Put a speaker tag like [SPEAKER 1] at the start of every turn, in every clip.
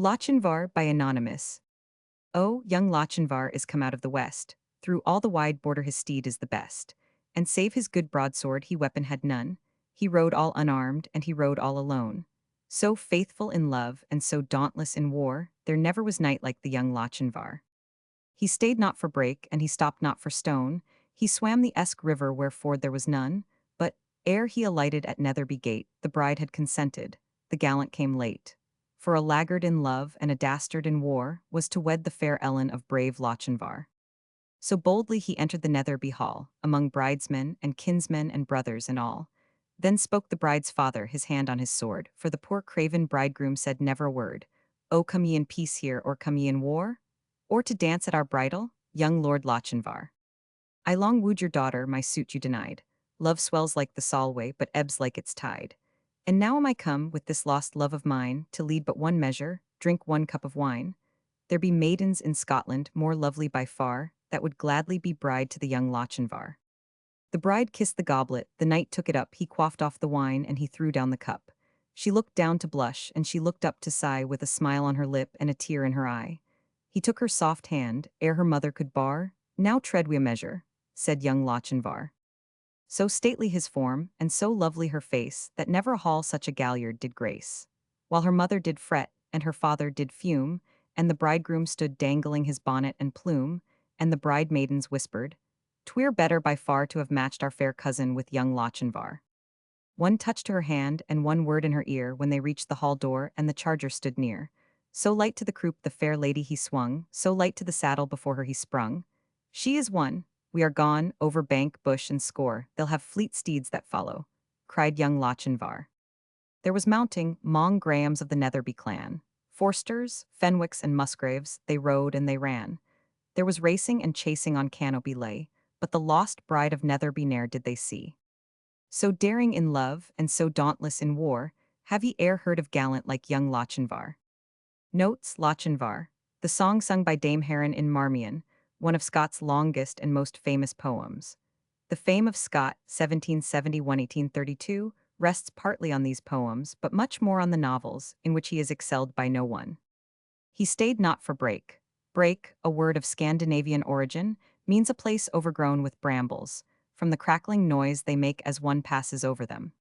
[SPEAKER 1] Lochinvar by Anonymous. Oh, young Lochinvar is come out of the west. Through all the wide border his steed is the best. And save his good broadsword he weapon had none. He rode all unarmed, and he rode all alone. So faithful in love, and so dauntless in war, there never was knight like the young Lochinvar. He stayed not for brake, and he stopped not for stone. He swam the Esk river where ford there was none. But, ere he alighted at Netherby gate, the bride had consented. The gallant came late. For a laggard in love and a dastard in war was to wed the fair Ellen of brave Lochinvar. So boldly he entered the Netherby hall, among bridesmen and kinsmen and brothers and all. Then spoke the bride's father, his hand on his sword, for the poor craven bridegroom said never a word. Oh, come ye in peace here, or come ye in war? Or to dance at our bridal, young Lord Lochinvar? I long wooed your daughter, my suit you denied. Love swells like the Solway, but ebbs like its tide. And now am I come, with this lost love of mine, to lead but one measure, drink one cup of wine. There be maidens in Scotland, more lovely by far, that would gladly be bride to the young Lochinvar. The bride kissed the goblet, the knight took it up, he quaffed off the wine, and he threw down the cup. She looked down to blush, and she looked up to sigh, with a smile on her lip and a tear in her eye. He took her soft hand, ere her mother could bar. Now tread we a measure, said young Lochinvar. So stately his form, and so lovely her face, that never a hall such a galliard did grace. While her mother did fret, and her father did fume, and the bridegroom stood dangling his bonnet and plume, and the bride maidens whispered, "'Twere better by far to have matched our fair cousin with young Lochinvar." One touch to her hand, and one word in her ear, when they reached the hall door, and the charger stood near. So light to the croup the fair lady he swung, so light to the saddle before her he sprung. She is won. We are gone, over bank, bush, and score, they'll have fleet steeds that follow, cried young Lochinvar. There was mounting, Mong Grahams of the Netherby clan. Forsters, Fenwicks, and Musgraves, they rode and they ran. There was racing and chasing on Canopy Lay, but the lost bride of Netherby ne'er did they see. So daring in love, and so dauntless in war, have ye e'er heard of gallant like young Lochinvar? Notes: Lochinvar, the song sung by Dame Heron in Marmion, one of Scott's longest and most famous poems. The fame of Scott, 1771–1832, rests partly on these poems, but much more on the novels, in which he is excelled by no one. He stayed not for brake. Brake, a word of Scandinavian origin, means a place overgrown with brambles, from the crackling noise they make as one passes over them.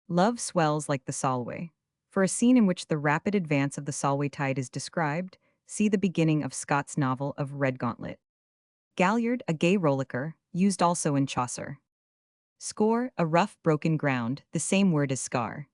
[SPEAKER 1] Love swells like the Solway. For a scene in which the rapid advance of the Solway tide is described, see the beginning of Scott's novel of Redgauntlet. Galliard, a gay rollicker, used also in Chaucer. Score, a rough broken ground, the same word as scar.